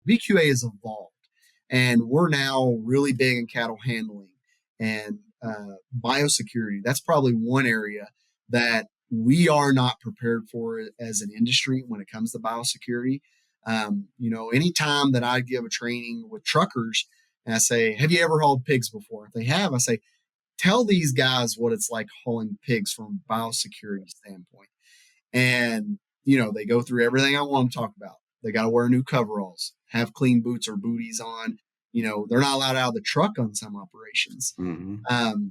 BQA has evolved, and we're now really big in cattle handling and biosecurity. That's probably one area that we are not prepared for as an industry when it comes to biosecurity. Anytime that I give a training with truckers and I say, have you ever hauled pigs before? If they have, I say, tell these guys what it's like hauling pigs from a biosecurity standpoint. And, they go through everything I want them to talk about. They got to wear new coveralls, have clean boots or booties on. They're not allowed out of the truck on some operations. Mm-hmm.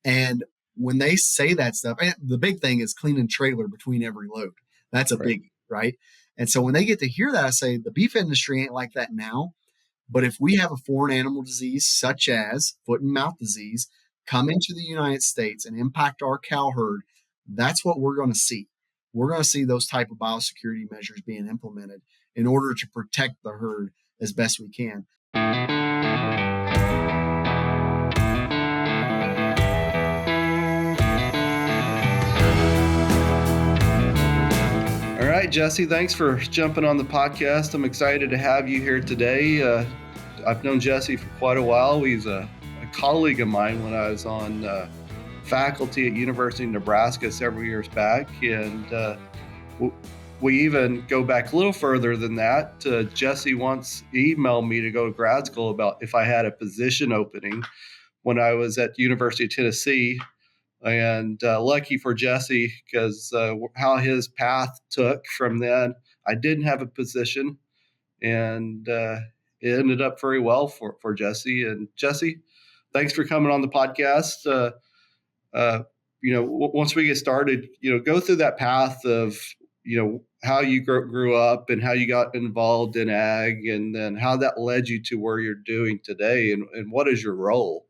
And when they say that stuff, and the big thing is cleaning trailer between every load. That's a biggie, right? And so when they get to hear that, I say the beef industry ain't like that now. But if we have a foreign animal disease such as foot and mouth disease come into the United States and impact our cow herd, that's what we're going to see. We're going to see those type of biosecurity measures being implemented in order to protect the herd as best we can. All right, Jesse, thanks for jumping on the podcast. I'm excited to have you here today. I've known Jesse for quite a while. He's a colleague of mine when I was on faculty at University of Nebraska several years back. And we even go back a little further than that. Jesse once emailed me to go to grad school about if I had a position opening when I was at the University of Tennessee. And lucky for Jesse, because how his path took from then, I didn't have a position, and it ended up very well for Jesse. And Jesse, thanks for coming on the podcast. Once we get started, go through that path of, how you grew up and how you got involved in ag, and then how that led you to where you're doing today, and what is your role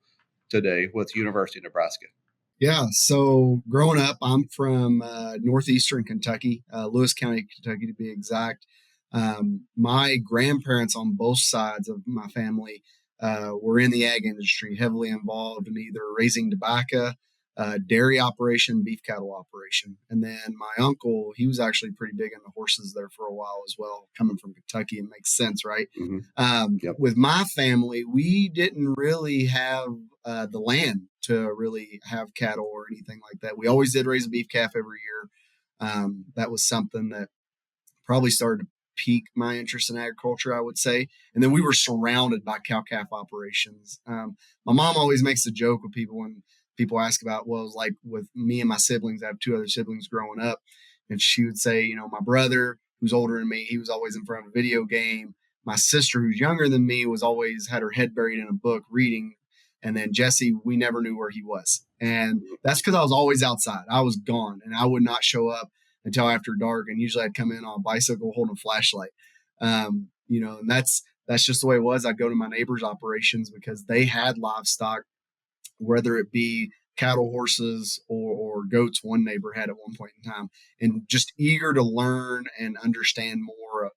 today with University of Nebraska? Yeah. So growing up, I'm from northeastern Kentucky, Lewis County, Kentucky to be exact. My grandparents on both sides of my family were in the ag industry, heavily involved in either raising tobacco, dairy operation, beef cattle operation. And then my uncle, he was actually pretty big in the horses there for a while as well. Coming from Kentucky, it makes sense, right? Mm-hmm. Yep. With my family, we didn't really have the land to really have cattle or anything like that. We always did raise a beef calf every year. That was something that probably started to pique my interest in agriculture, I would say. And then we were surrounded by cow-calf operations. My mom always makes a joke with people when people ask about what it was like with me and my siblings. I have two other siblings growing up. And she would say, my brother, who's older than me, he was always in front of a video game. My sister, who's younger than me, was always had her head buried in a book reading. And then Jesse, we never knew where he was. And that's because I was always outside. I was gone, and I would not show up until after dark. And usually I'd come in on a bicycle holding a flashlight. And that's just the way it was. I'd go to my neighbors' operations because they had livestock, whether it be cattle, horses, or goats. One neighbor had at one point in time, and just eager to learn and understand more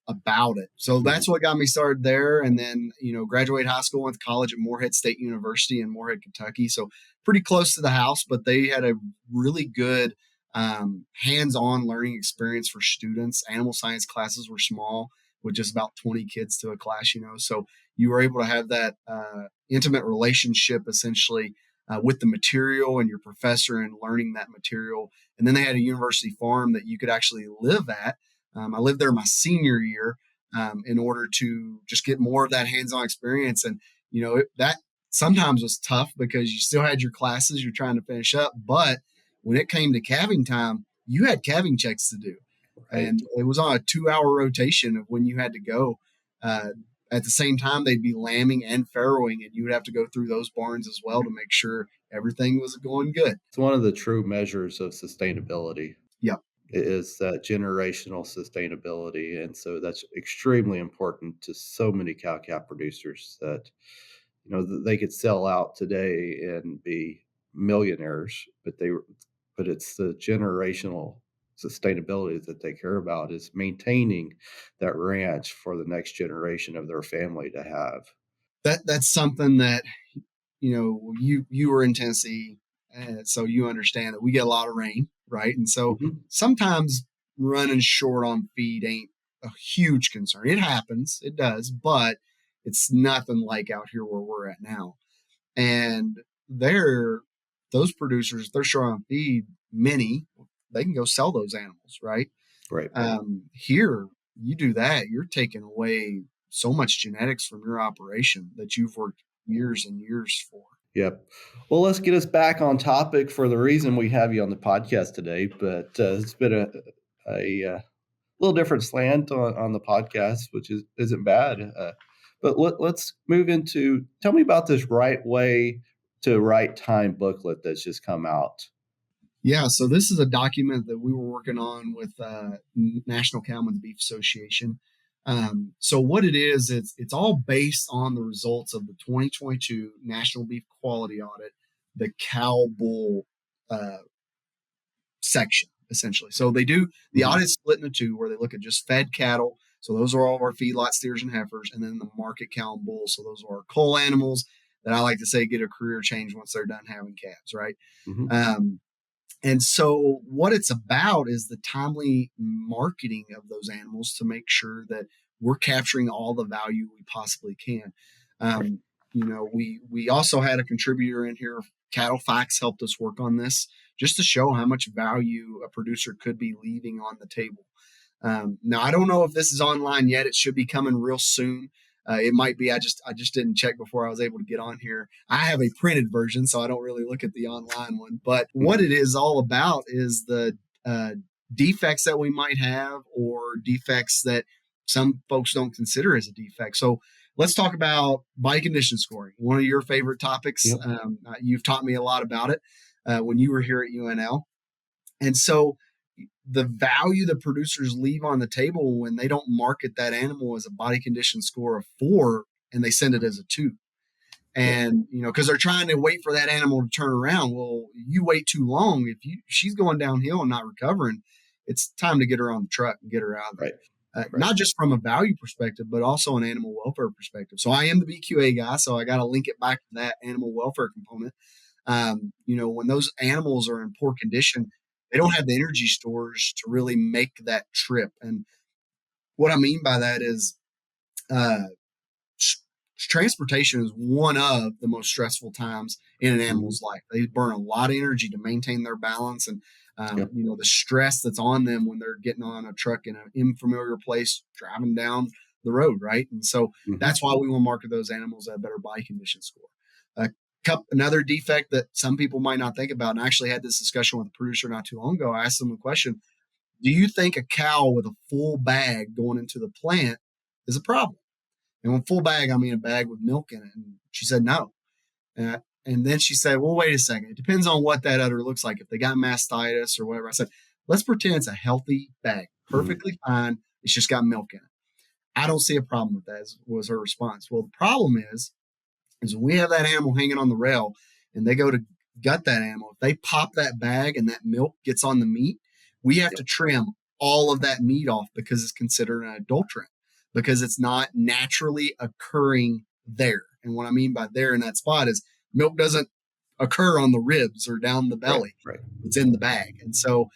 about it. So that's what got me started there. And then, graduated high school, went to college at Morehead State University in Morehead, Kentucky. So pretty close to the house, but they had a really good hands-on learning experience for students. Animal science classes were small with just about 20 kids to a class, so you were able to have that intimate relationship essentially with the material and your professor and learning that material. And then they had a university farm that you could actually live at. I lived there my senior year in order to just get more of that hands-on experience. And, that sometimes was tough because you still had your classes you're trying to finish up. But when it came to calving time, you had calving checks to do. Right. And it was on a 2-hour rotation of when you had to go. At the same time, they'd be lambing and farrowing, and you would have to go through those barns as well to make sure everything was going good. It's one of the true measures of sustainability. Yep. It is that generational sustainability. And so that's extremely important to so many cow-calf producers that, they could sell out today and be millionaires, but it's the generational sustainability that they care about, is maintaining that ranch for the next generation of their family to have. That's something that, you were in Tennessee, so you understand that we get a lot of rain, right? And so sometimes running short on feed ain't a huge concern. It happens, it does, but it's nothing like out here where we're at now. And those producers, they're sure on feed many, they can go sell those animals, right? Right. Here, you do that, you're taking away so much genetics from your operation that you've worked years and years for. Yep. Well, let's get us back on topic for the reason we have you on the podcast today. But it's been a little different slant on the podcast, which isn't bad. But let's move into, tell me about this Right Way to Right Time booklet that's just come out. Yeah, so this is a document that we were working on with National Cattlemen's Beef Association. So what it is, it's all based on the results of the 2022 National Beef Quality Audit, the cow bull section, essentially. So they do the audit split into two, where they look at just fed cattle. So those are all of our feedlot steers and heifers, and then the market cow and bulls. So those are our cull animals that I like to say get a career change once they're done having calves, right? And so what it's about is the timely marketing of those animals to make sure that we're capturing all the value we possibly can. We also had a contributor in here. Cattle Facts helped us work on this just to show how much value a producer could be leaving on the table. Now, I don't know if this is online yet. It should be coming real soon. It might be. I just didn't check before I was able to get on here. I have a printed version, so I don't really look at the online one. But what it is all about is the defects that we might have, or defects that some folks don't consider as a defect. So let's talk about body condition scoring, one of your favorite topics. Yep. You've taught me a lot about it when you were here at UNL. And so the value the producers leave on the table when they don't market that animal as a body condition score of 4 and they send it as a 2. And, because they're trying to wait for that animal to turn around. Well, you wait too long. If she's going downhill and not recovering, it's time to get her on the truck and get her out of there. Right. Not just from a value perspective, but also an animal welfare perspective. So I am the BQA guy, so I got to link it back to that animal welfare component. When those animals are in poor condition, they don't have the energy stores to really make that trip. And what I mean by that is transportation is one of the most stressful times in an animal's life. They burn a lot of energy to maintain their balance, and the stress that's on them when they're getting on a truck in an unfamiliar place, driving down the road, right? And so that's why we want to market those animals at a better body condition score. Another defect that some people might not think about, and I actually had this discussion with a producer not too long ago. I asked them a question: do you think a cow with a full bag going into the plant is a problem? And when full bag, I mean a bag with milk in it. And she said no. And then she said, well, wait a second. It depends on what that udder looks like. If they got mastitis or whatever. I said, let's pretend it's a healthy bag, perfectly fine. It's just got milk in it. I don't see a problem with that, was her response. Well, the problem is when we have that animal hanging on the rail and they go to gut that animal, if they pop that bag and that milk gets on the meat, we have to trim all of that meat off because it's considered an adulterant, because it's not naturally occurring there. And what I mean by there in that spot is milk doesn't occur on the ribs or down the belly. Right. It's in the bag. And so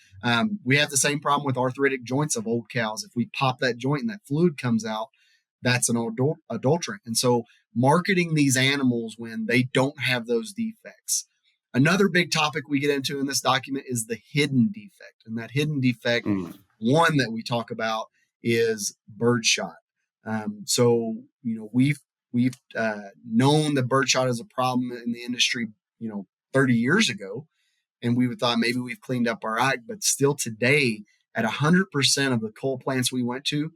we have the same problem with arthritic joints of old cows. If we pop that joint and that fluid comes out, that's an adulterant. And so marketing these animals when they don't have those defects. Another big topic we get into in this document is the hidden defect. And that hidden defect, one that we talk about, is birdshot. We've known that birdshot is a problem in the industry, 30 years ago, and we thought maybe we've cleaned up our act, but still today, at 100% of the coal plants we went to,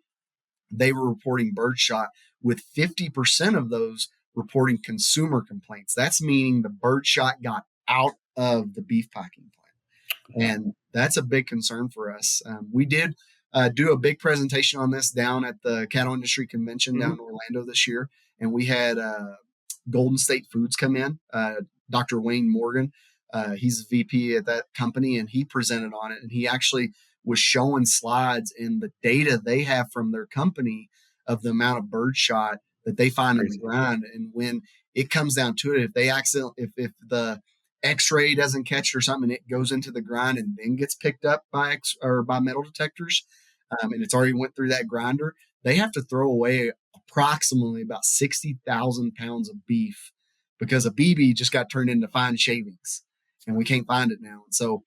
they were reporting birdshot, with 50% of those reporting consumer complaints. That's meaning the birdshot got out of the beef packing plant, and that's a big concern for us. We did do a big presentation on this down at the Cattle Industry Convention down in Orlando this year. And we had Golden State Foods come in, Dr. Wayne Morgan. He's VP at that company, and he presented on it. And he actually was showing slides in the data they have from their company of the amount of birdshot that they find in the ground. And when it comes down to it, if the X-ray doesn't catch it or something, it goes into the ground and then gets picked up by metal detectors. and it's already went through that grinder, they have to throw away approximately about 60,000 pounds of beef because a BB just got turned into fine shavings and we can't find it now. And so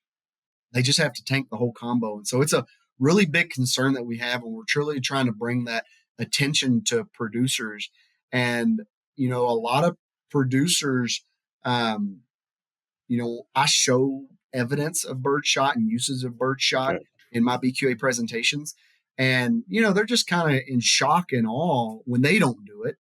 they just have to tank the whole combo. And so it's a really big concern that we have, and we're truly trying to bring that attention to producers. And, a lot of producers, um, I show evidence of bird shot and uses of bird shot Right. in my BQA presentations. And, they're just kind of in shock and awe when they don't do it.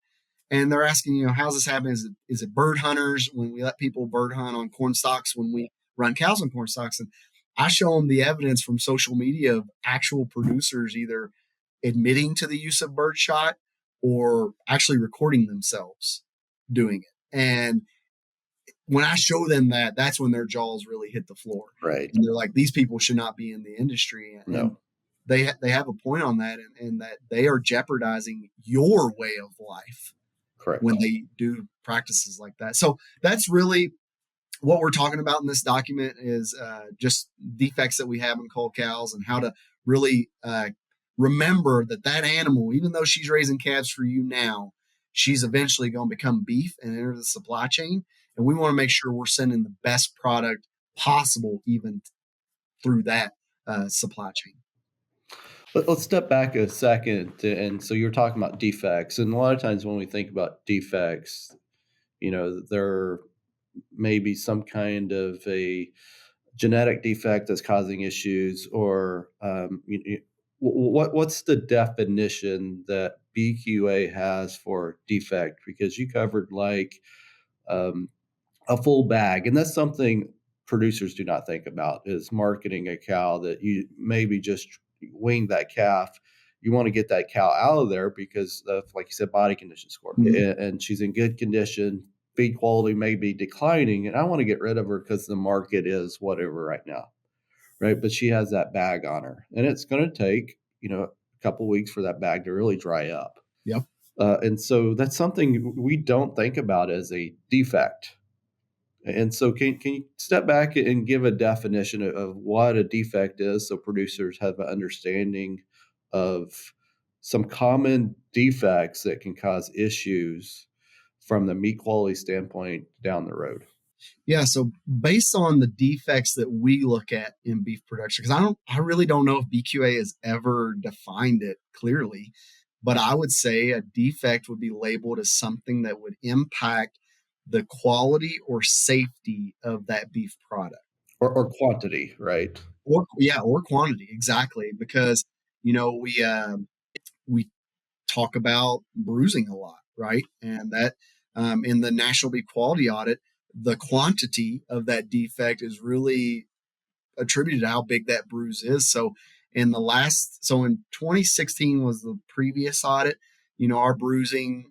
And they're asking, how's this happening? Is it bird hunters when we let people bird hunt on corn stalks when we run cows on corn stalks? And I show them the evidence from social media of actual producers either admitting to the use of bird shot or actually recording themselves doing it. And when I show them that, that's when their jaws really hit the floor. Right. And they're like, these people should not be in the industry. And No. they have a point on that, and that they are jeopardizing your way of life. Correct. When they do practices like that. So that's really what we're talking about in this document is just defects that we have in cull cows and how to really remember that animal, even though she's raising calves for you now, she's eventually going to become beef and enter the supply chain. And we want to make sure we're sending the best product possible, even through that supply chain. Let's step back a second. And so you're talking about defects. And a lot of times when we think about defects, there may be some kind of a genetic defect that's causing issues, or what's the definition that BQA has for defect? Because you covered a full bag, and that's something producers do not think about, is marketing a cow that you maybe just weaned that calf. You want to get that cow out of there because of, like you said, body condition score, and she's in good condition. Feed quality may be declining, and I want to get rid of her because the market is whatever right now, right? But she has that bag on her, and it's going to take a couple weeks for that bag to really dry up. Yep. And so that's something we don't think about as a defect. And so can you step back and give a definition of what a defect is so producers have an understanding of some common defects that can cause issues from the meat quality standpoint down the road? Yeah, so based on the defects that we look at in beef production, because I really don't know if BQA has ever defined it clearly, but I would say a defect would be labeled as something that would impact the quality or safety of that beef product. Or quantity, right? Or quantity, exactly. Because, we talk about bruising a lot, right? And that in the National Beef Quality Audit, the quantity of that defect is really attributed to how big that bruise is. So in 2016 was the previous audit, our bruising,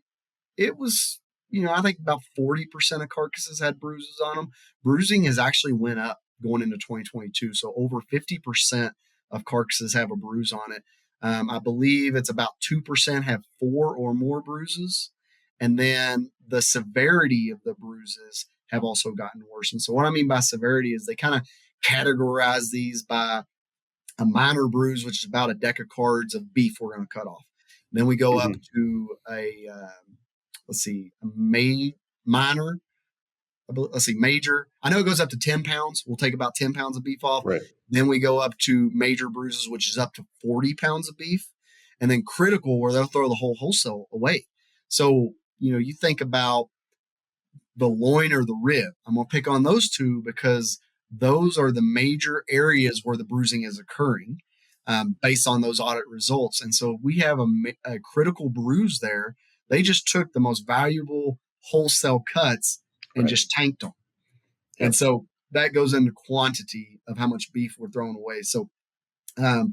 it was, I think about 40% of carcasses had bruises on them. Bruising has actually went up going into 2022. So over 50% of carcasses have a bruise on it. I believe it's about 2% have 4 or more bruises. And then the severity of the bruises have also gotten worse. And so what I mean by severity is they kind of categorize these by a minor bruise, which is about a deck of cards of beef we're going to cut off. Then we go up to a minor. Major. I know it goes up to 10 pounds. We'll take about 10 pounds of beef off. Right. Then we go up to major bruises, which is up to 40 pounds of beef. And then critical, where they'll throw the whole wholesale away. So, you think about the loin or the rib. I'm going to pick on those two because those are the major areas where the bruising is occurring based on those audit results. And so if we have a critical bruise there, they just took the most valuable wholesale cuts and just tanked them. Yep. And so that goes into quantity of how much beef we're throwing away. So, in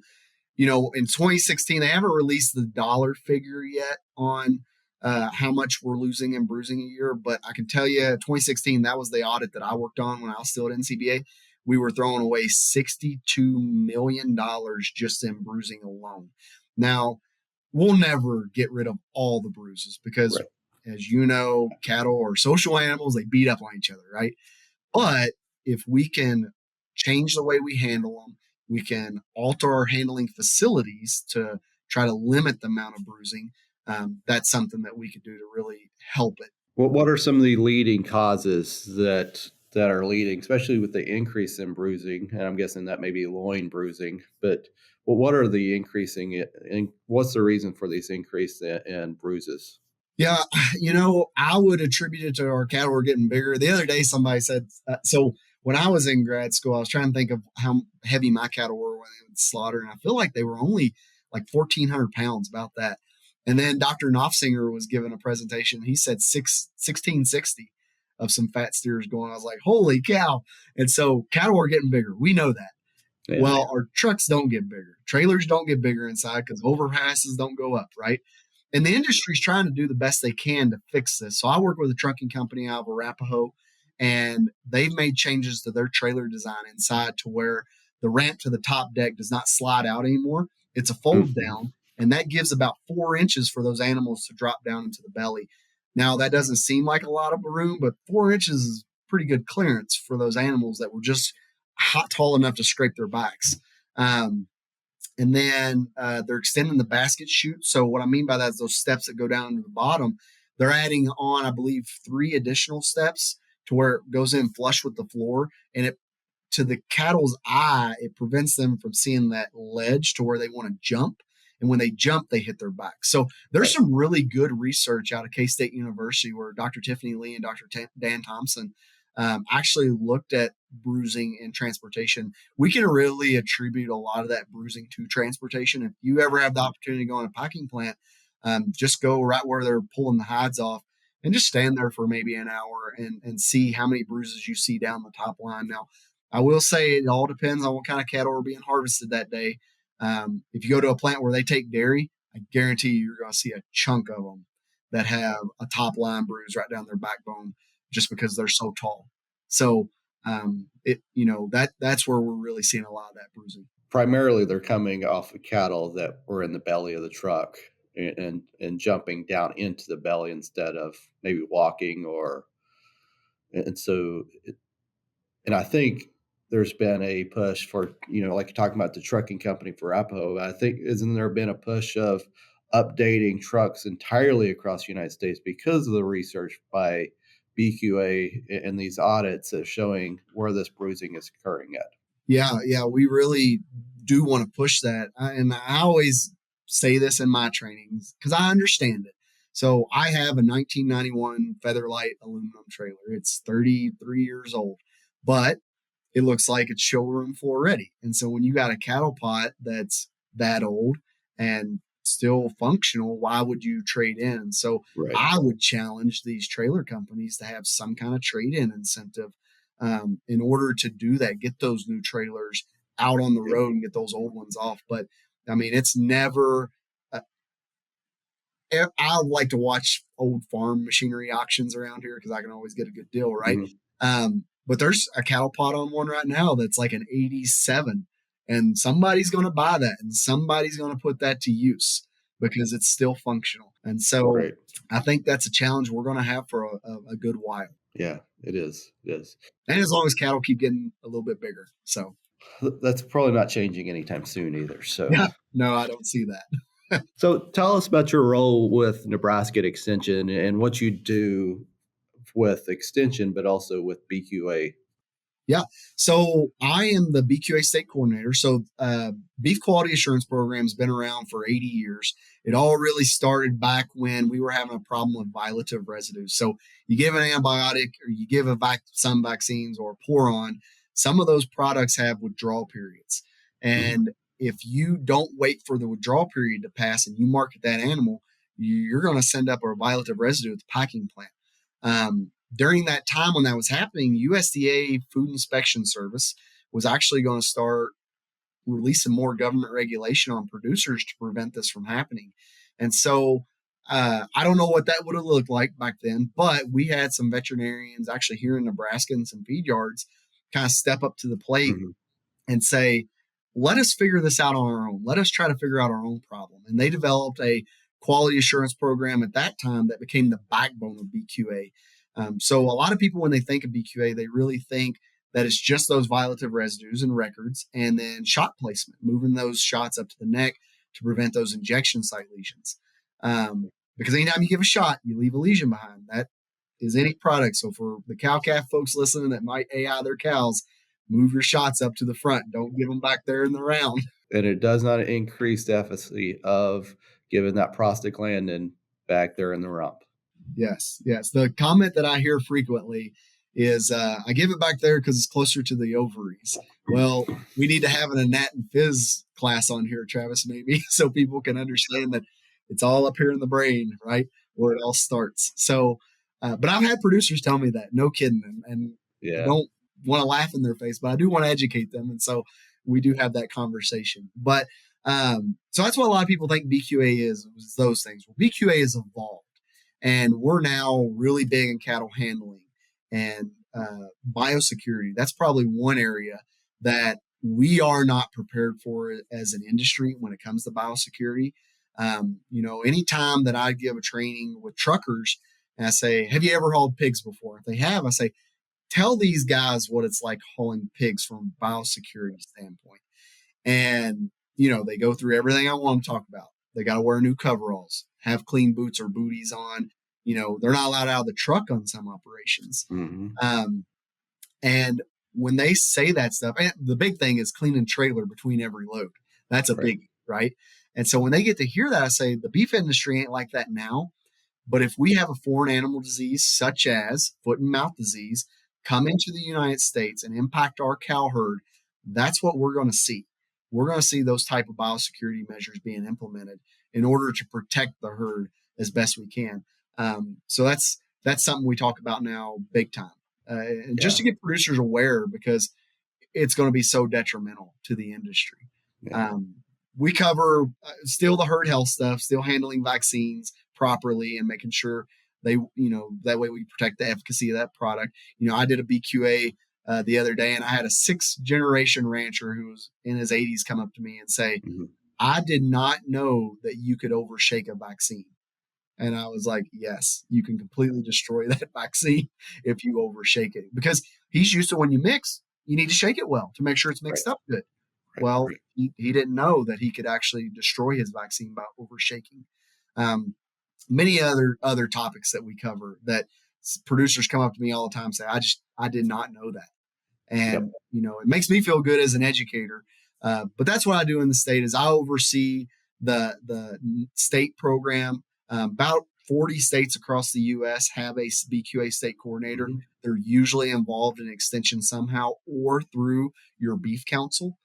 2016, they haven't released the dollar figure yet on how much we're losing and bruising a year. But I can tell you 2016, that was the audit that I worked on when I was still at NCBA. We were throwing away $62 million just in bruising alone. Now, we'll never get rid of all the bruises because, as you know, cattle are social animals. They beat up on each other, right? But if we can change the way we handle them, we can alter our handling facilities to try to limit the amount of bruising. That's something that we could do to really help it. What are some of the leading causes that are leading, especially with the increase in bruising? And I'm guessing that may be loin bruising, but what are the increasing and what's the reason for these increase in bruises? Yeah, I would attribute it to our cattle were getting bigger. The other day, somebody said, so when I was in grad school, I was trying to think of how heavy my cattle were when they would slaughter, and I feel like they were only like 1,400 pounds, about that. And then Dr. Knopfsinger was giving a presentation. He said 1660 of some fat steers going. I was like, holy cow. And so cattle are getting bigger. We know that. Yeah. Well, our trucks don't get bigger. Trailers don't get bigger inside because overpasses don't go up, right? And the industry's trying to do the best they can to fix this. So I work with a trucking company out of Arapahoe, and they've made changes to their trailer design inside to where the ramp to the top deck does not slide out anymore. It's a fold down, and that gives about 4 inches for those animals to drop down into the belly. Now, that doesn't seem like a lot of room, but 4 inches is pretty good clearance for those animals that were just tall enough to scrape their backs. And then they're extending the basket chute. So what I mean by that is those steps that go down to the bottom. They're adding on, I believe, 3 additional steps to where it goes in flush with the floor. And it, to the cattle's eye, it prevents them from seeing that ledge to where they want to jump. And when they jump, they hit their back. So there's some really good research out of K-State University where Dr. Tiffany Lee and Dr. Dan Thompson actually looked at bruising and transportation. We can really attribute a lot of that bruising to transportation. If you ever have the opportunity to go in a packing plant, just go right where they're pulling the hides off and just stand there for maybe an hour and see how many bruises you see down the top line. Now, I will say it all depends on what kind of cattle are being harvested that day. If you go to a plant where they take dairy, I guarantee you're going to see a chunk of them that have a top line bruise right down their backbone just because they're so tall. So that's where we're really seeing a lot of that bruising. Primarily, they're coming off of cattle that were in the belly of the truck and jumping down into the belly instead of maybe walking and so and I think there's been a push for, like you're talking about the trucking company for Arapahoe. I think, isn't there been a push of updating trucks entirely across the United States because of the research by BQA and these audits of showing where this bruising is occurring at? Yeah, we really do want to push that. And I always say this in my trainings because I understand it. So I have a 1991 Featherlight aluminum trailer. It's 33 years old, but it looks like it's showroom floor ready. And so when you got a cattle pot that's that old and still functional, why would you trade in? So Right. I would challenge these trailer companies to have some kind of trade-in incentive in order to do that, get those new trailers out on the road and get those old ones off. But I mean, it's never, I like to watch old farm machinery auctions around here because I can always get a good deal, right? But there's a cattle pot on one right now that's like an 87, and somebody's going to buy that and somebody's going to put that to use because it's still functional. And so I think that's a challenge we're going to have for a good while. Yeah, it is. It is. And as long as cattle keep getting a little bit bigger. So that's probably not changing anytime soon either. So yeah, no, I don't see that. So tell us about your role with Nebraska Extension and what you do with Extension, but also with BQA. Yeah. So I am the BQA state coordinator. So Beef Quality Assurance Program has been around for 80 years. It all really started back when we were having a problem with violative residues. So you give an antibiotic or you give some vaccines or pour on, some of those products have withdrawal periods. And if you don't wait for the withdrawal period to pass and you market that animal, you're going to send up a violative residue at the packing plant. During that time when that was happening, USDA Food Inspection Service was actually going to start releasing more government regulation on producers to prevent this from happening. And so I don't know what that would have looked like back then, but we had some veterinarians actually here in Nebraska and some feed yards kind of step up to the plate and say, let us figure this out on our own. Let us try to figure out our own problem. And they developed a quality assurance program at that time that became the backbone of BQA. So a lot of people, when they think of BQA, they really think that is just those violative residues and records, and then shot placement, moving those shots up to the neck to prevent those injection site lesions. Because anytime you give a shot, you leave a lesion behind. That is any product. So for the cow-calf folks listening that might AI their cows, move your shots up to the front. Don't give them back there in the round. And it does not increase the efficacy of giving that prostaglandin back there in the rump. Yes. The comment that I hear frequently is, I give it back there because it's closer to the ovaries. Well, we need to have an anat and phys class on here, Travis, maybe, so people can understand that it's all up here in the brain, right, where it all starts. So, but I've had producers tell me that, no kidding, and I don't want to laugh in their face, but I do want to educate them, and so we do have that conversation. But so that's what a lot of people think BQA is those things. Well, BQA is evolved, and we're now really big in cattle handling and biosecurity. That's probably one area that we are not prepared for as an industry when it comes to biosecurity. Anytime that I give a training with truckers and I say, have you ever hauled pigs before? If they have, I say, tell these guys what it's like hauling pigs from a biosecurity standpoint. And, they go through everything I want them to talk about. They got to wear new coveralls, have clean boots or booties on. They're not allowed out of the truck on some operations. Mm-hmm. And when they say that stuff, and the big thing is cleaning trailer between every load. That's a biggie, right? And so when they get to hear that, I say the beef industry ain't like that now. But if we have a foreign animal disease such as foot and mouth disease come into the United States and impact our cow herd, that's what we're going to see. We're going to see those type of biosecurity measures being implemented in order to protect the herd as best we can. So that's something we talk about now big time. And just to get producers aware, because it's going to be so detrimental to the industry. Yeah. We cover still the herd health stuff, still handling vaccines properly and making sure they, that way we protect the efficacy of that product. I did a BQA the other day, and I had a 6th generation rancher who was in his 80s come up to me and say, mm-hmm. I did not know that you could overshake a vaccine. And I was like, yes, you can completely destroy that vaccine if you overshake it, because he's used to when you mix, you need to shake it well to make sure it's mixed up good. Well, he didn't know that he could actually destroy his vaccine by overshaking. Many other topics that we cover that producers come up to me all the time and say, I did not know that. And, it makes me feel good as an educator. But that's what I do in the state is I oversee the state program. About 40 states across the U.S. have a BQA state coordinator. Mm-hmm. They're usually involved in extension somehow or through your beef council.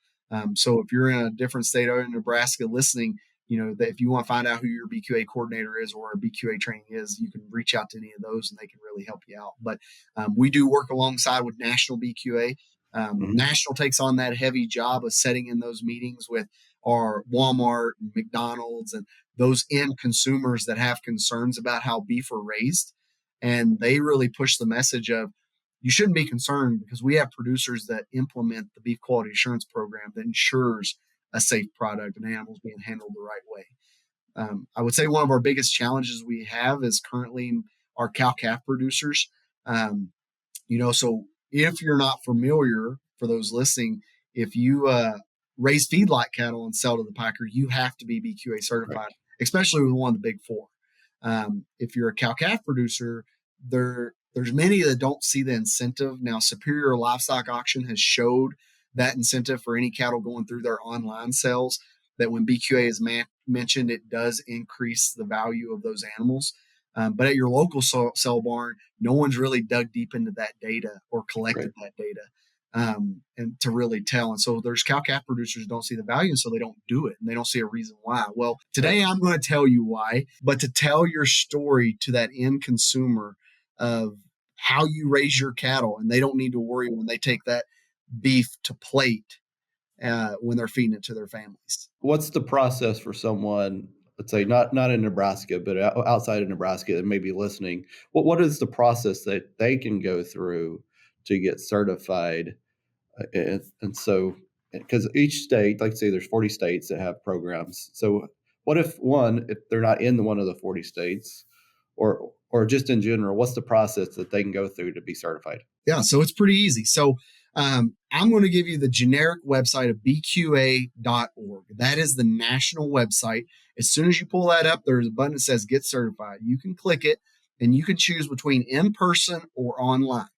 So if you're in a different state or in Nebraska listening, that if you want to find out who your BQA coordinator is or a BQA training is, you can reach out to any of those and they can really help you out. But we do work alongside with National BQA. Mm-hmm. National takes on that heavy job of setting in those meetings with our Walmart and McDonald's and those end consumers that have concerns about how beef are raised. And they really push the message of, you shouldn't be concerned because we have producers that implement the beef quality assurance program that ensures a safe product and animals being handled the right way. I would say one of our biggest challenges we have is currently our cow-calf producers. So if you're not familiar, for those listening, if you raise feedlot cattle and sell to the packer, you have to be BQA certified, especially with one of the big four. If you're a cow-calf producer, there's many that don't see the incentive. Now, Superior Livestock Auction has showed that incentive for any cattle going through their online sales, that when BQA is mentioned, it does increase the value of those animals. But at your local sell barn, no one's really dug deep into that data or collected that data and to really tell. And so there's cow-calf producers who don't see the value, and so they don't do it, and they don't see a reason why. Well, today I'm going to tell you why, but to tell your story to that end consumer of how you raise your cattle, and they don't need to worry when they take that beef to plate when they're feeding it to their families. What's the process for someone, let's say not in Nebraska, but outside of Nebraska that may be listening? What is the process that they can go through to get certified? And so, because each state, like say there's 40 states that have programs. So what if they're not in one of the 40 states, or just in general, what's the process that they can go through to be certified? Yeah, so it's pretty easy. So I'm going to give you the generic website of bqa.org. That is the national website. As soon as you pull that up, there's a button that says Get Certified. You can click it and you can choose between in person or online.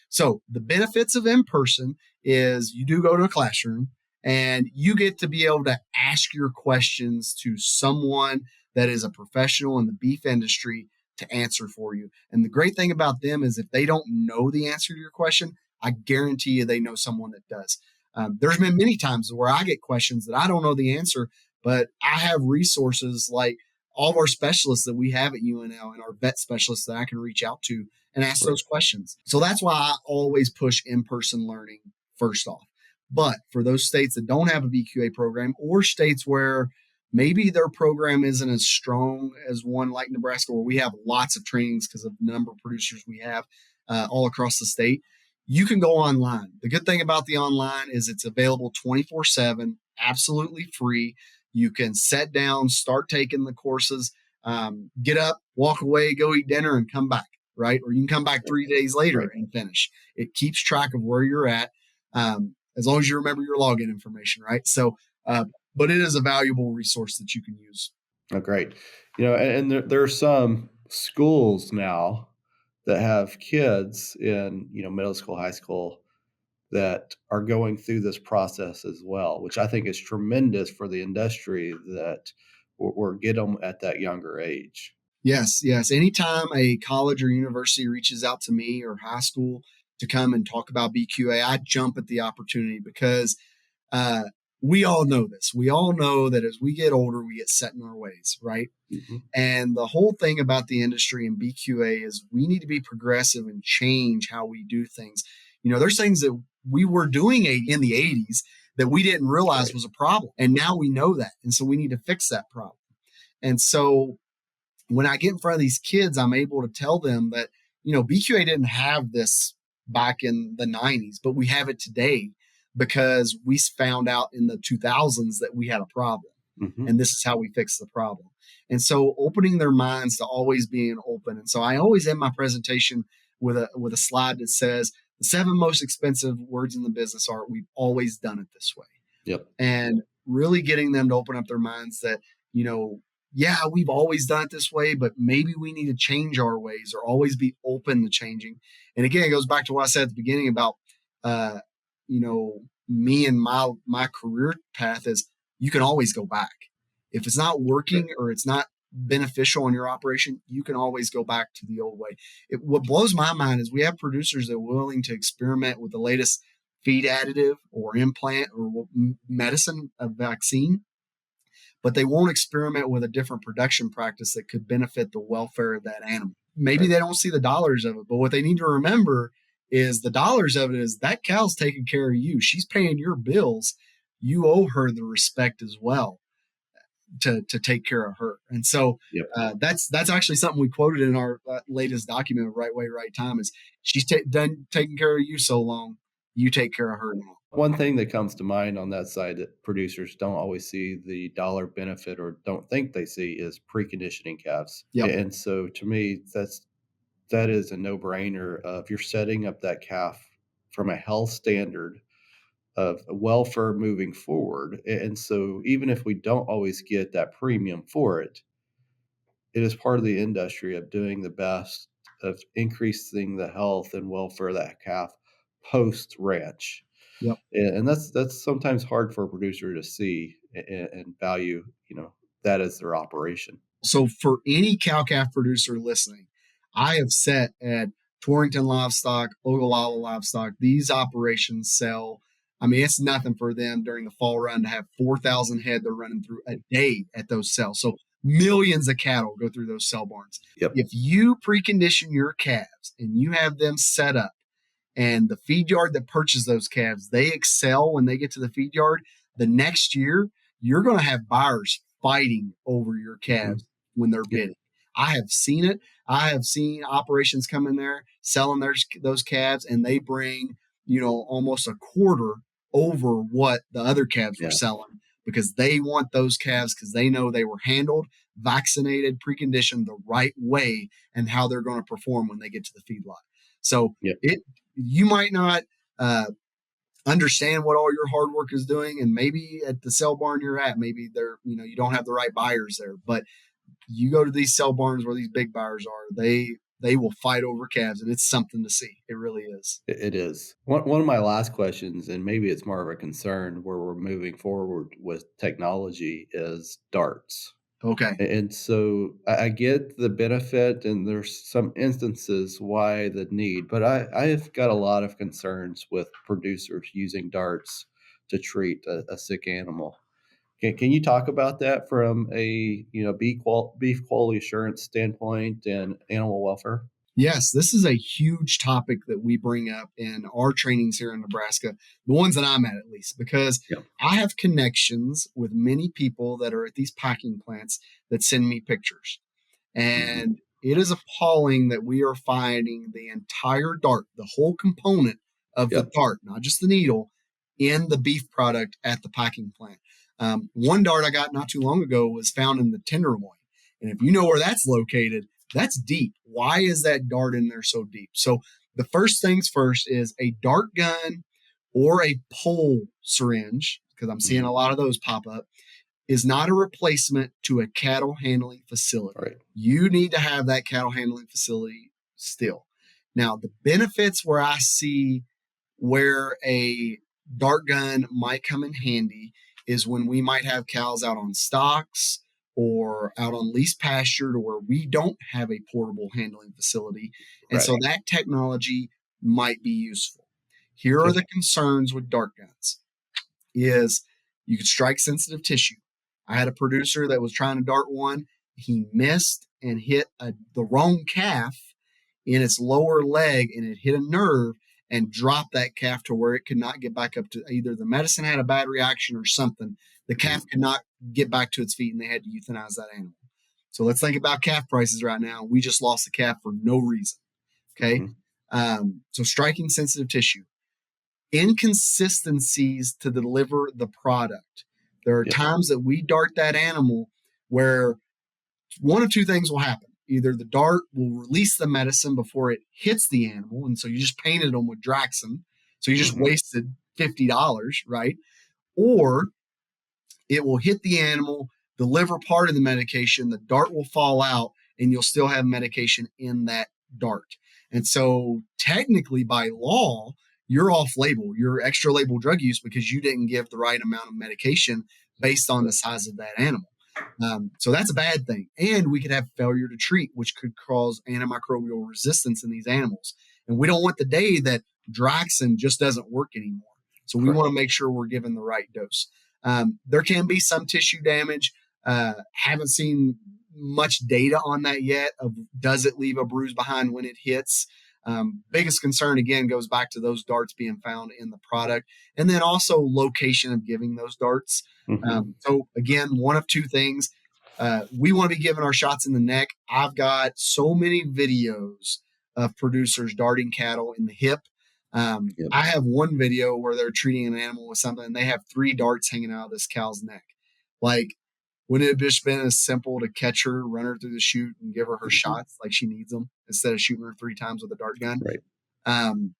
So the benefits of in person is you do go to a classroom and you get to be able to ask your questions to someone that is a professional in the beef industry to answer for you. And the great thing about them is if they don't know the answer to your question, I guarantee you they know someone that does. There's been many times where I get questions that I don't know the answer, but I have resources like all of our specialists that we have at UNL and our vet specialists that I can reach out to and ask those questions. So that's why I always push in-person learning first off. But for those states that don't have a BQA program or states where maybe their program isn't as strong as one like Nebraska, where we have lots of trainings because of the number of producers we have all across the state, you can go online. The good thing about the online is it's available 24/7, absolutely free. You can sit down, start taking the courses, get up, walk away, go eat dinner, and come back, right? Or you can come back 3 days later and finish. It keeps track of where you're at, as long as you remember your login information, right? So, but it is a valuable resource that you can use. Oh, great. And there are some schools now that have kids in, middle school, high school that are going through this process as well, which I think is tremendous for the industry that we're get them at that younger age. Yes. Anytime a college or university reaches out to me or high school to come and talk about BQA, I jump at the opportunity because we all know this. We all know that as we get older, we get set in our ways, right? Mm-hmm. And the whole thing about the industry and BQA is we need to be progressive and change how we do things. There's things that we were doing in the 80s that we didn't realize was a problem. And now we know that. And so we need to fix that problem. And so when I get in front of these kids, I'm able to tell them that, BQA didn't have this back in the 90s, but we have it today because we found out in the 2000s that we had a problem. Mm-hmm. And this is how we fix the problem. And so opening their minds to always being open. And so I always end my presentation with a slide that says the 7 most expensive words in the business are we've always done it this way. Yep. And really getting them to open up their minds that, yeah, we've always done it this way, but maybe we need to change our ways or always be open to changing. And again, it goes back to what I said at the beginning about, me and my career path is you can always go back. If it's not working or it's not beneficial in your operation, you can always go back to the old way. What blows my mind is we have producers that are willing to experiment with the latest feed additive or implant or medicine, a vaccine, but they won't experiment with a different production practice that could benefit the welfare of that animal. Maybe they don't see the dollars of it, but what they need to remember is the dollars of it is that cow's taking care of you. She's paying your bills. You owe her the respect as well to take care of her. And so that's actually something we quoted in our latest document of Right Way, Right Time is she's done taking care of you so long, you take care of her now. One thing that comes to mind on that side that producers don't always see the dollar benefit or don't think they see is preconditioning calves. Yep. And so to me, that is a no-brainer. If you're setting up that calf from a health standard of welfare moving forward. And so even if we don't always get that premium for it, it is part of the industry of doing the best of increasing the health and welfare of that calf post ranch. Yep. And that's sometimes hard for a producer to see and value, that as their operation. So for any cow-calf producer listening, I have set at Torrington Livestock, Ogallala Livestock, these operations sell. I mean, it's nothing for them during the fall run to have 4,000 head they're running through a day at those cells. So millions of cattle go through those cell barns. Yep. If you precondition your calves and you have them set up and the feed yard that purchases those calves, they excel when they get to the feed yard, the next year, you're going to have buyers fighting over your calves when they're bidding. I have seen it. I have seen operations come in there selling those calves, and they bring, almost a quarter over what the other calves were selling because they want those calves because they know they were handled, vaccinated, preconditioned the right way and how they're going to perform when they get to the feedlot. So you might not understand what all your hard work is doing. And maybe at the sale barn you're at, maybe you don't have the right buyers there, but you go to these sale barns where these big buyers are, they will fight over calves, and it's something to see. It really is. It is. One of my last questions, and maybe it's more of a concern where we're moving forward with technology, is darts. Okay. And so I get the benefit, and there's some instances why the need, but I've got a lot of concerns with producers using darts to treat a sick animal. Can you talk about that from a beef quality assurance standpoint and animal welfare? Yes, this is a huge topic that we bring up in our trainings here in Nebraska, the ones that I'm at least, because Yep. I have connections with many people that are at these packing plants that send me pictures. Hmm. And it is appalling that we are finding the entire dart, the whole component of the Yep. dart, not just the needle, in the beef product at the packing plant. One dart I got not too long ago was found in the tenderloin. And if you know where that's located, that's deep. Why is that dart in there so deep? So the first things first is a dart gun or a pole syringe, because I'm seeing Hmm. a lot of those pop up, is not a replacement to a cattle handling facility. Right. You need to have that cattle handling facility still. Now, the benefits where I see where a dart gun might come in handy is when we might have cows out on stocks or out on leased pasture to where we don't have a portable handling facility. And Right. so that technology might be useful. Here are Okay. the concerns with dart guns is you could strike sensitive tissue. I had a producer that was trying to dart one. He missed and hit the wrong calf in its lower leg, and it hit a nerve and dropped that calf to where it could not get back up to either the medicine had a bad reaction or something. The calf Mhm. could not get back to its feet, and they had to euthanize that animal. So let's think about calf prices right now. We just lost a calf for no reason. Okay. Mhm. So striking sensitive tissue, inconsistencies to deliver the product. There are Yep. times that we dart that animal where one of two things will happen. Either the dart will release the medicine before it hits the animal, and so you just painted them with Draxin, so you just Mhm. wasted $50, right? Or it will hit the animal, deliver part of the medication, the dart will fall out, and you'll still have medication in that dart. And so, technically, by law, you're off label, you're extra label drug use because you didn't give the right amount of medication based on the Right. size of that animal. So that's a bad thing. And we could have failure to treat, which could cause antimicrobial resistance in these animals. And we don't want the day that Draxin just doesn't work anymore. So we want Correct. to make sure we're giving the right dose. There can be some tissue damage. Haven't seen much data on that yet of does it leave a bruise behind when it hits. Biggest concern again goes back to those darts being found in the product, and then also location of giving those darts. Mhm. So again, one of two things. We want to be giving our shots in the neck. I've got so many videos of producers darting cattle in the hip. Yep. I have one video where they're treating an animal with something and they have 3 darts hanging out of this cow's neck. Like, wouldn't it have just been as simple to catch her, run her through the chute, and give her Mhm. shots like she needs them instead of shooting her 3 times with a dart gun? Right. Um,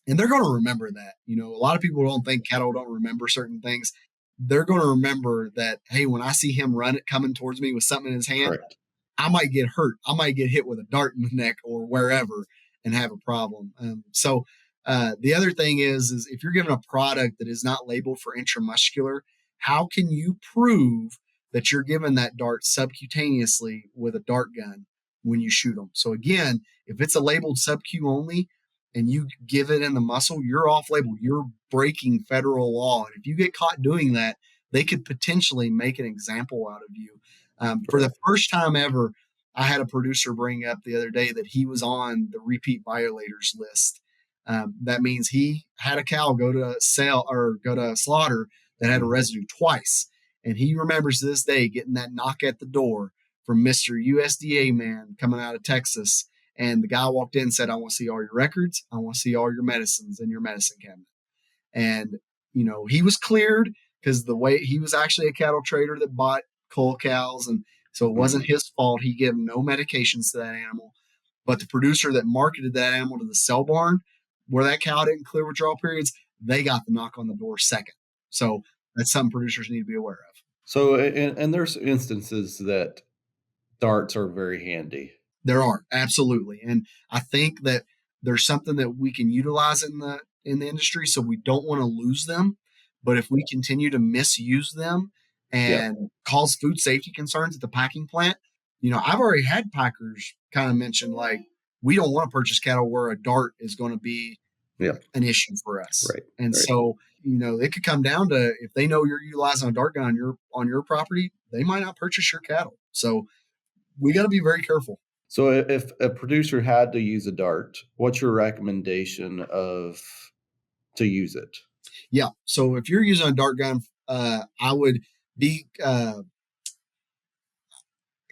and they're going to remember that. A lot of people don't think cattle don't remember certain things. They're going to remember that, hey, when I see him run it coming towards me with something in his hand, Correct. I might get hurt. I might get hit with a dart in the neck or wherever and have a problem. The other thing is if you're given a product that is not labeled for intramuscular, how can you prove that you're giving that dart subcutaneously with a dart gun when you shoot them? So again, if it's a labeled subcu only and you give it in the muscle, you're off label. You're breaking federal law. And if you get caught doing that, they could potentially make an example out of you. For the Right. first time ever, I had a producer bring up the other day that he was on the repeat violators list. That means he had a cow go to sale or go to slaughter that had a Mhm. residue twice. And he remembers to this day getting that knock at the door from Mr. USDA man coming out of Texas. And the guy walked in and said, I want to see all your records. I want to see all your medicines in your medicine cabinet. And, he was cleared because the way he was actually a cattle trader that bought cull cows. And so it wasn't Mhm. his fault. He gave no medications to that animal. But the producer that marketed that animal to the sell barn, where that cow didn't clear withdrawal periods, they got the knock on the door second. So that's something producers need to be aware of. So, and there's instances that darts are very handy. There are, absolutely. And I think that there's something that we can utilize in the industry, so we don't want to lose them. But if we continue to misuse them and cause food safety concerns at the packing plant, I've already had packers kind of mention, like, we don't want to purchase cattle where a dart is going to be an issue for us. Right. And so, it could come down to, if they know you're utilizing a dart gun on your property, they might not purchase your cattle. So we got to be very careful. So if a producer had to use a dart, what's your recommendation to use it? Yeah. So if you're using a dart gun, I would be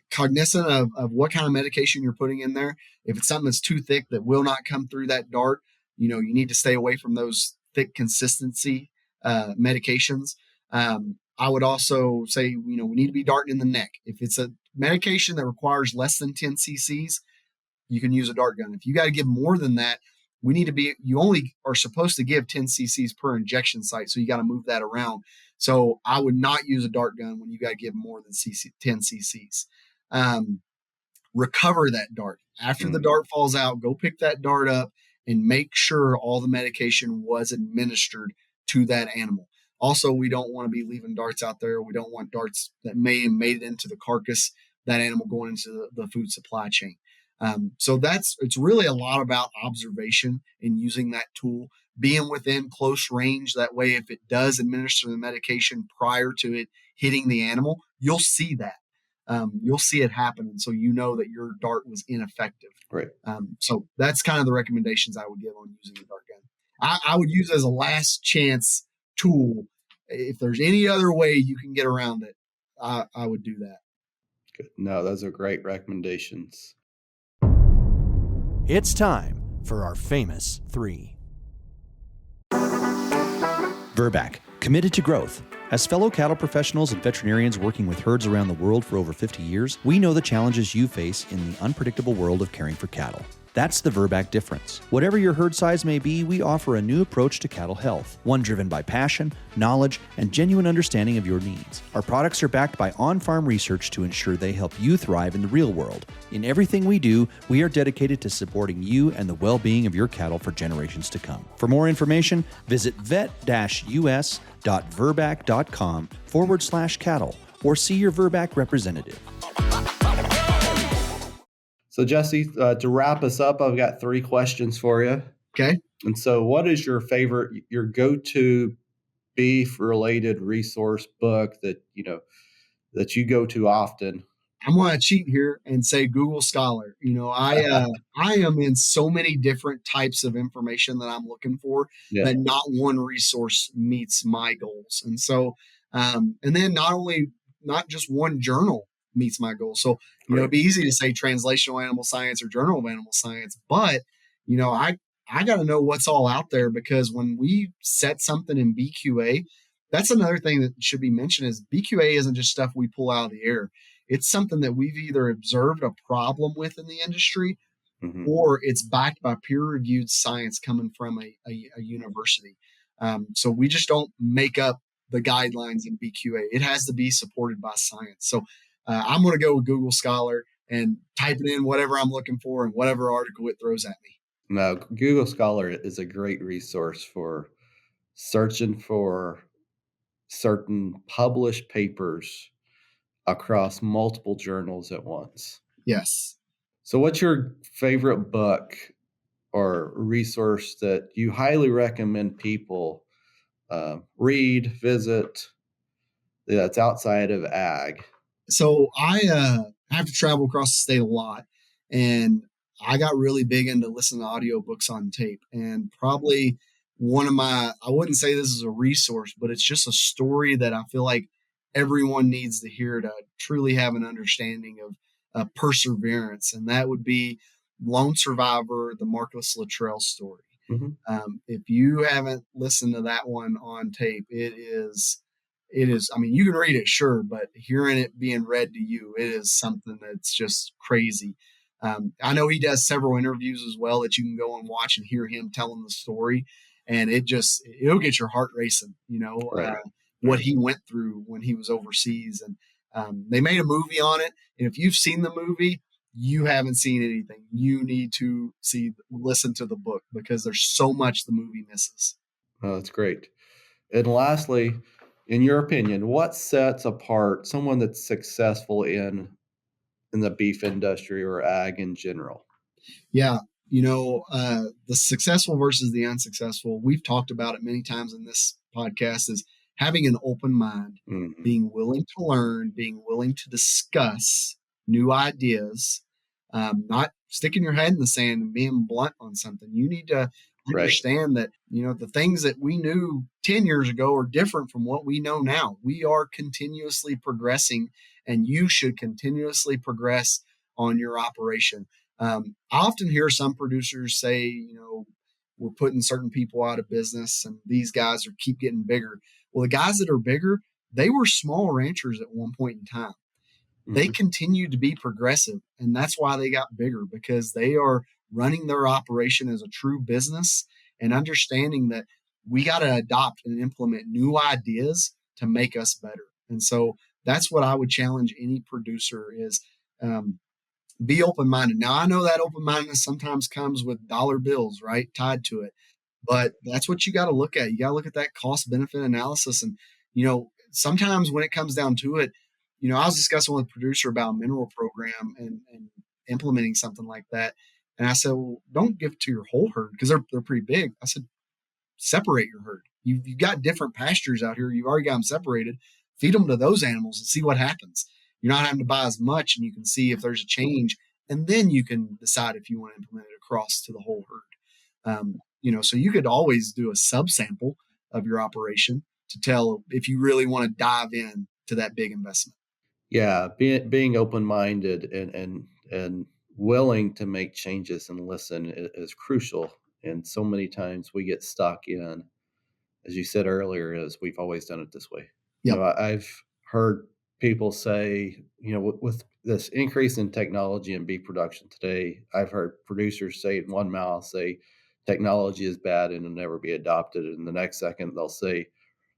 cognizant of what kind of medication you're putting in there. If it's something that's too thick that will not come through that dart, you need to stay away from those thick consistency medications. I would also say, we need to be darting in the neck. If it's a medication that requires less than 10 cc's, you can use a dart gun. If you got to give more than that, you only are supposed to give 10 cc's per injection site. So you got to move that around. So I would not use a dart gun when you got to give more than 10 cc's. Recover that dart. After the dart falls out, go pick that dart up and make sure all the medication was administered to that animal. Also, we don't want to be leaving darts out there. We don't want darts that may have made it into the carcass, that animal going into the food supply chain. So it's really a lot about observation and using that tool, being within close range. That way, if it does administer the medication prior to it hitting the animal, you'll see that. You'll see it happen. And so that your dart was ineffective. Right. So that's kind of the recommendations I would give on using a dart gun. I would use it as a last chance tool. If there's any other way you can get around it, I would do that. Good. No, those are great recommendations. It's time for our famous three. Virbac, committed to growth. As fellow cattle professionals and veterinarians working with herds around the world for over 50 years, we know the challenges you face in the unpredictable world of caring for cattle. That's the Virbac difference. Whatever your herd size may be, we offer a new approach to cattle health, one driven by passion, knowledge, and genuine understanding of your needs. Our products are backed by on-farm research to ensure they help you thrive in the real world. In everything we do, we are dedicated to supporting you and the well-being of your cattle for generations to come. For more information, visit vet-us.virbac.com/cattle or see your Virbac representative. So, Jesse, to wrap us up, I've got 3 questions for you. Okay. And so, what is your go-to beef-related resource book that you go to often? I'm going to cheat here and say Google Scholar. I am in so many different types of information that I'm looking for that not one resource meets my goals. And so, and then not just one journal meets my goals. So, it'd be easy to say Translational Animal Science or Journal of Animal Science, but, I got to know what's all out there, because when we set something in BQA, that's another thing that should be mentioned, is BQA isn't just stuff we pull out of the air. It's something that we've either observed a problem with in the industry, or it's backed by peer-reviewed science coming from a university. So we just don't make up the guidelines in BQA. It has to be supported by science. So I'm going to go with Google Scholar and type it in whatever I'm looking for and whatever article it throws at me. No, Google Scholar is a great resource for searching for certain published papers across multiple journals at once. Yes. So what's your favorite book or resource that you highly recommend people read, visit, that's outside of ag? So I have to travel across the state a lot, and I got really big into listening to audiobooks on tape. And probably I wouldn't say this is a resource, but it's just a story that I feel like everyone needs to hear to truly have an understanding of perseverance. And that would be Lone Survivor, the Marcus Luttrell story. If you haven't listened to that one on tape, it is, I mean, you can read it, sure, but hearing it being read to you, it is something that's just crazy. I know he does several interviews as well that you can go and watch and hear him telling the story. and it'll get your heart racing, Right. what Right. he went through when he was overseas. And they made a movie on it. And if you've seen the movie, you haven't seen anything. You need to listen to the book, because there's so much the movie misses. Oh, that's great. And lastly, in your opinion, what sets apart someone that's successful in the beef industry or ag in general? Yeah. The successful versus the unsuccessful, we've talked about it many times in this podcast, is having an open mind, Mhm. being willing to learn, being willing to discuss new ideas, not sticking your head in the sand and being blunt on something. You need to Right. understand that, the things that we knew 10 years ago are different from what we know now. We are continuously progressing, and you should continuously progress on your operation. I often hear some producers say, we're putting certain people out of business and these guys keep getting bigger. Well, the guys that are bigger, they were small ranchers at one point in time. They Mhm. continued to be progressive, and that's why they got bigger, because they are running their operation as a true business and understanding that we got to adopt and implement new ideas to make us better. And so that's what I would challenge any producer is, um, be open-minded. Now, I know that open-mindedness sometimes comes with dollar bills, right, tied to it. But that's what you got to look at. You got to look at that cost benefit analysis. And, sometimes when it comes down to it, I was discussing with a producer about a mineral program and implementing something like that. And I said, well, don't give it to your whole herd, because they're pretty big. I said, separate your herd. You've got different pastures out here. You've already got them separated. Feed them to those animals and see what happens. You're not having to buy as much, and you can see if there's a change. And then you can decide if you want to implement it across to the whole herd. So you could always do a subsample of your operation to tell if you really want to dive in to that big investment. Yeah, being open-minded and willing to make changes and listen is crucial. And so many times we get stuck in, as you said earlier, is we've always done it this way. Yep. I've heard people say, with this increase in technology and beef production today, I've heard producers say in one mouth, say technology is bad and it'll never be adopted. And the next second they'll say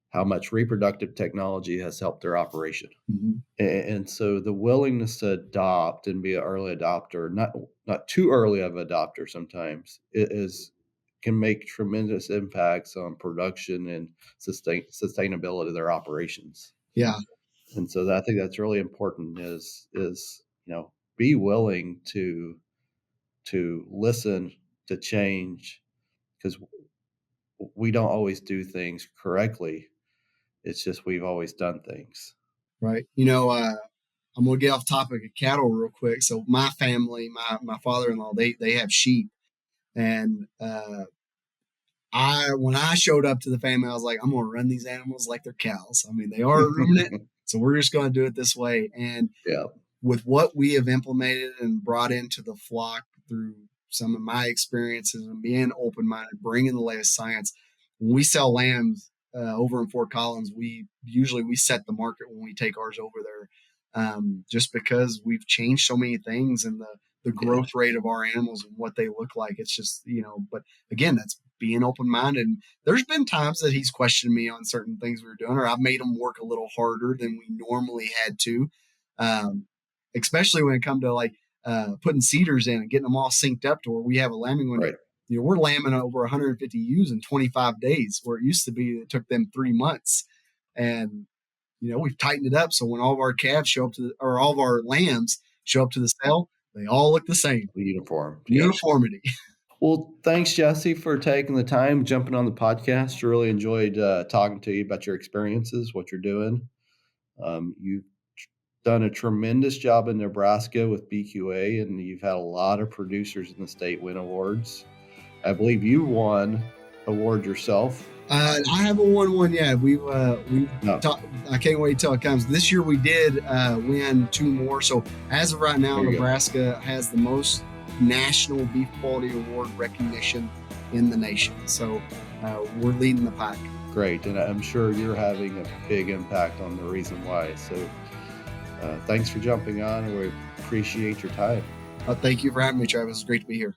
how much reproductive technology has helped their operation. Mm-hmm. And so the willingness to adopt and be an early adopter, not too early of an adopter sometimes, can make tremendous impacts on production and sustainability of their operations. Yeah. And so I think that's really important is be willing to listen, to change, because we don't always do things correctly. It's just we've always done things. Right. I'm gonna get off topic of cattle real quick. So my family, my father-in-law, they have sheep, and when I showed up to the family, I was like, I'm gonna run these animals like they're cows. I mean, they are a ruminant, so we're just gonna do it this way. And Yeah. with what we have implemented and brought into the flock through some of my experiences and being open-minded, bringing the latest science, when we sell lambs over in Fort Collins, we set the market when we take ours over there, just because we've changed so many things and the Yeah. growth rate of our animals and what they look like. It's just, but again, that's being open-minded. And there's been times that he's questioned me on certain things we were doing, or I've made him work a little harder than we normally had to. Um, Especially when it comes to like putting cedars in and getting them all synced up to where we have a lambing window. Right. We're lambing over 150 ewes in 25 days, where it used to be it took them 3 months. And we've tightened it up so when all of our calves show up or all of our lambs show up to the sale, they all look the same. Uniform. Yeah. Uniformity. Well, thanks, Jesse, for taking the time, jumping on the podcast. Really enjoyed talking to you about your experiences, what you're doing. You've done a tremendous job in Nebraska with BQA, and you've had a lot of producers in the state win awards. I believe you won award yourself. I haven't won one yet. We've No. I can't wait till it comes. This year we did win 2 more. So as of right now, There you go. Nebraska has the most national beef quality award recognition in the nation. So we're leading the pack. Great, and I'm sure you're having a big impact on the reason why. So thanks for jumping on, and we appreciate your time. Thank you for having me, Travis. It's great to be here.